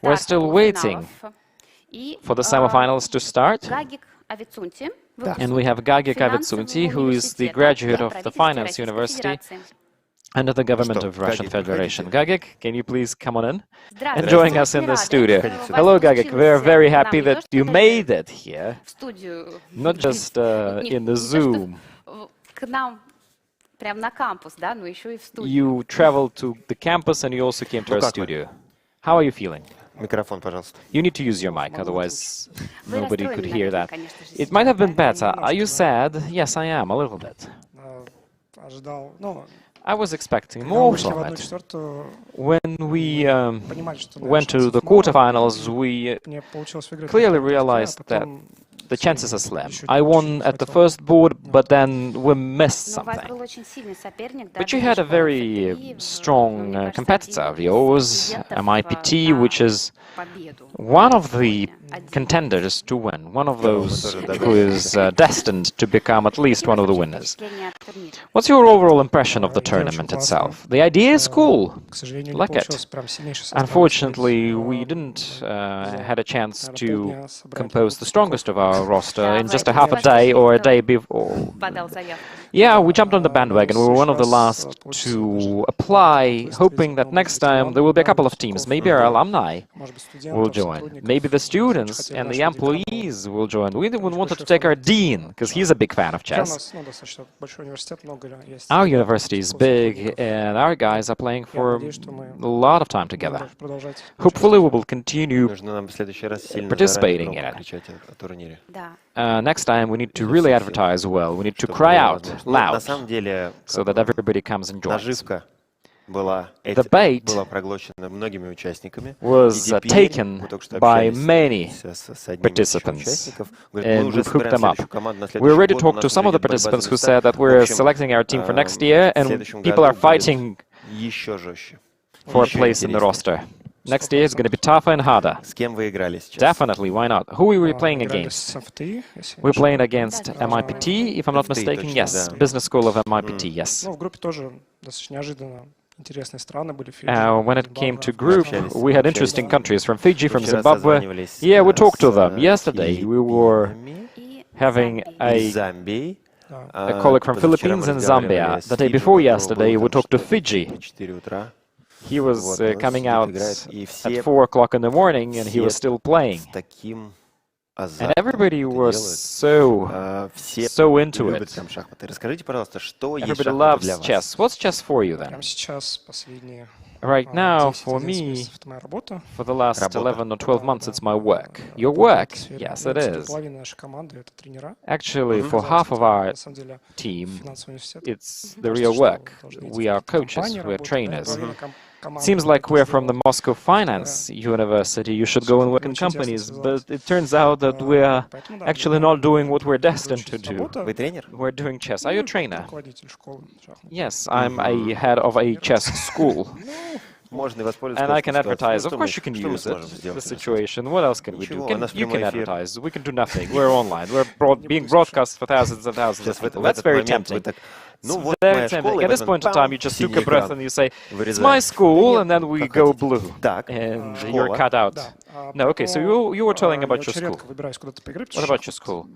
We're still waiting for the semifinals to start. And we have Gagik Avetuntsi, who is the graduate of the Finance University under the government of Russian Federation. Gagik, can you please come on in and join us in the studio? Hello, Gagik. We're very happy that you made it here, not just in the Zoom. You traveled to the campus and you also came to our studio. How are you feeling? You need to use your mic, otherwise nobody could hear that. It might have been better. Are you sad? Yes, I am, a little bit. I was expecting more from it. When we went to the quarterfinals, we clearly realized that the chances are slim. I won at the first board, but then we missed something. But you had a very strong competitor. Yours, MIPT, which is one of the contenders to win, one of those who is destined to become at least one of the winners. What's your overall impression of the tournament itself? The idea is cool. Like it. Unfortunately, we didn't had a chance to compose the strongest of our roster in just a half a day or a day before. Yeah, we jumped on the bandwagon. We were one of the last to apply, hoping that next time there will be a couple of teams. Maybe our alumni will join. Maybe the students and the employees will join. We even wanted to take our dean, because he's a big fan of chess. Our university is big, and our guys are playing for a lot of time together. Hopefully we will continue participating in it. Next time we need to really advertise well. We need to cry out loud so that everybody comes and joins. The bait was taken by many participants, and we've hooked them up. We already talked to some of the participants who said that we're selecting our team for next year, and people are fighting for a place in the roster. Next year it's going to be tougher and harder. Definitely, why not? Who are we playing against? We're playing against MIPT, if I'm not mistaken, yes. Business School of MIPT, yes. When it came to group, we had interesting countries from Fiji, from Zimbabwe. Yeah, we talked to them. Yesterday we were having a colleague from Philippines and Zambia. The day before yesterday we talked to Fiji. He was coming out at 4 o'clock in the morning and he was still playing. And everybody was so into it. Everybody loves chess. What's chess for you then? Right now, for me, for the last 11 or 12 months, it's my work. Your work? Yes, it is. Actually, for half of our team, it's the real work. We are coaches, we are trainers. Seems like we're from the Moscow Finance University. You should go and work in companies, but it turns out that we are actually not doing what we're destined to do. We're doing chess. Are you a trainer? Yes, I'm a head of a chess school. And I can advertise. Of course you can use it, the situation. What else can we do? You can advertise. We can do nothing. We're online. We're being broadcast for thousands and thousands of people. That's very tempting. Very tempting. At this point in time, you just took a breath and you say, it's my school, and then we go blue, and you're cut out. No, okay, so you were telling about your school. What about your school?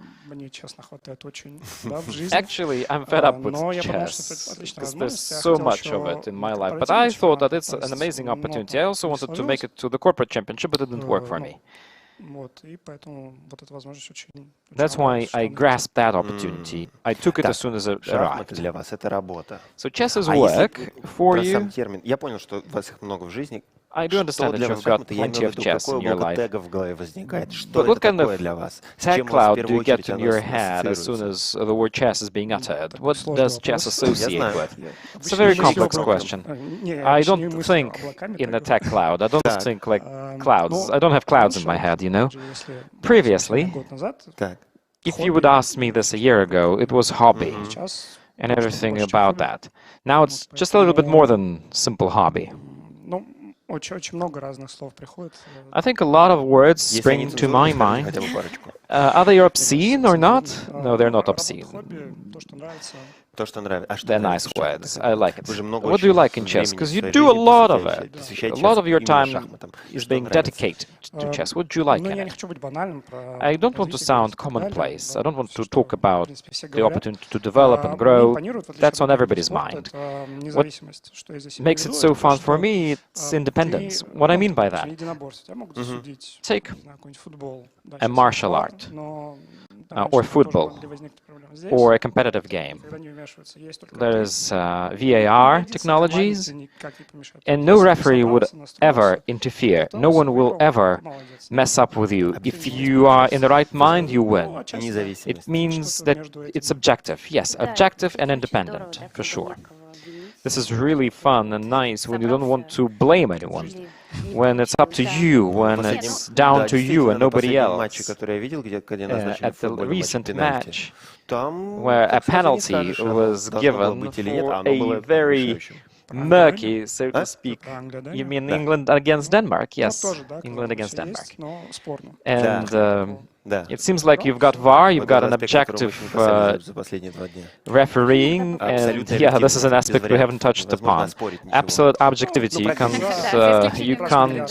Actually, I'm fed up with chess, because there's so much of it in my life. But I thought that it's an amazing opportunity. I also wanted to make it to the corporate championship, but it didn't work for me. That's why I grasped that opportunity. I took it as soon as it arrived. So chess is work for you. I do understand that you've got plenty of chess in your life. But what kind of tech cloud do you get in your head as soon as the word chess is being uttered? What does chess associate with? It's a very complex question. I don't think in a tech cloud. I don't think like clouds. I don't have clouds in my head, you know. Previously, if you would ask me this a year ago, it was hobby and everything about that. Now it's just a little bit more than simple hobby. I think a lot of words spring to my mind. Are they obscene or not? No, they're not obscene. They're nice words. I like it. What do you like in chess? Because you do a lot of it. A lot of your time is being dedicated to chess. What do you like in it? I don't want to sound commonplace. I don't want to talk about the opportunity to develop and grow. That's on everybody's mind. What makes it so fun for me, it's independence. What I mean by that? Take a martial art, or football, or a competitive game. There's VAR technologies, and no referee would ever interfere. No one will ever mess up with you. If you are in the right mind, you win. It means that it's objective. Yes, objective and independent, for sure. This is really fun and nice when you don't want to blame anyone. When it's up to you, when it's down to you and nobody else. At the recent match, where a penalty was given for a very murky, so to speak. You mean England against Denmark? Yes, England against Denmark. And it seems like you've got VAR, you've got an objective refereeing, and yeah, this is an aspect we haven't touched upon. Absolute objectivity, you can't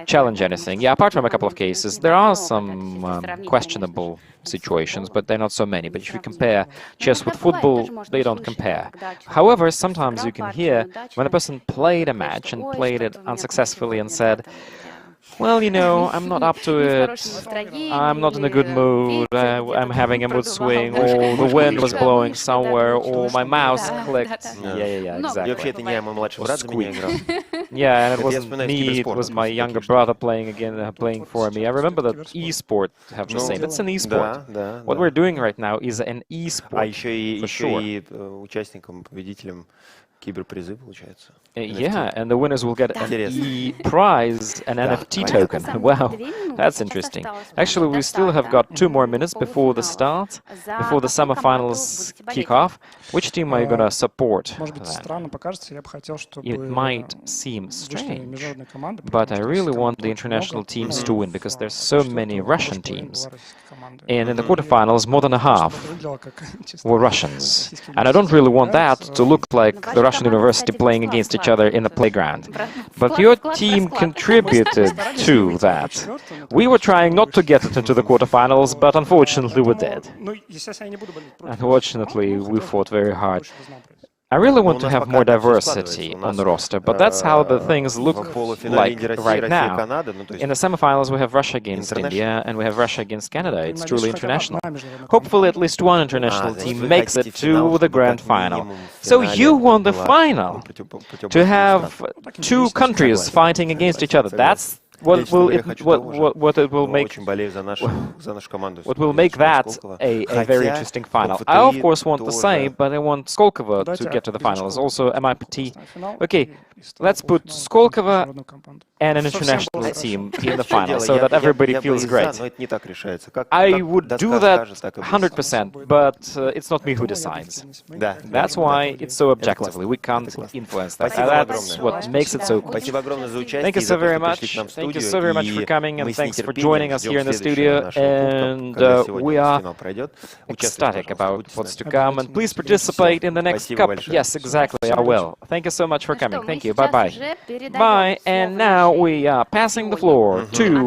challenge anything. Yeah, apart from a couple of cases, there are some questionable situations, but they're not so many. But if you compare chess with football, they don't compare. However, sometimes you can hear when a person played a match and played it unsuccessfully and said, well, you know, I'm not up to it, I'm not in a good mood, I'm having a mood swing, or the wind was blowing somewhere, or my mouse clicked. Yeah, exactly. Yeah, and it wasn't me, it was my younger brother playing for me. I remember that e-sport have the same. It's an e-sport. What we're doing right now is an e-sport, for sure. Yeah, and the winners will get an e-prize, an NFT token. Wow, that's interesting. Actually, we still have got 2 more minutes before the start, before the semifinals kick off. Which team are you going to support then? It might seem strange, but I really want the international teams to win, because there's so many Russian teams. And in the quarterfinals, more than a half were Russians. And I don't really want that to look like the Russian university playing against each other in the playground. But your team contributed to that. We were trying not to get it into the quarterfinals, but unfortunately we did. Unfortunately, we fought very hard. I really want to have more diversity on the roster, but that's how the things look like right now. In the semifinals, we have Russia against India, and we have Russia against Canada. It's truly international. Hopefully, at least one international team makes it to the grand final. So you won the final! To have 2 countries fighting against each other, that's what will make that a very interesting final. I of course want the same, but I want Skolkovo to get to the finals. Also MIPT. Okay, let's put Skolkovo and an international team in the final, so that everybody feels great. I would do that 100%, but it's not me who decides. That's why it's so objectively. We can't influence that. That's what makes it so cool. Thank you so very much. Thank you so very much for coming, and thanks for joining us here in the studio. And we are ecstatic about what's to come. And please participate in the next cup. Yes, exactly, I will. Thank you so much for coming. Thank you. Bye-bye. Bye. And now we are passing the floor to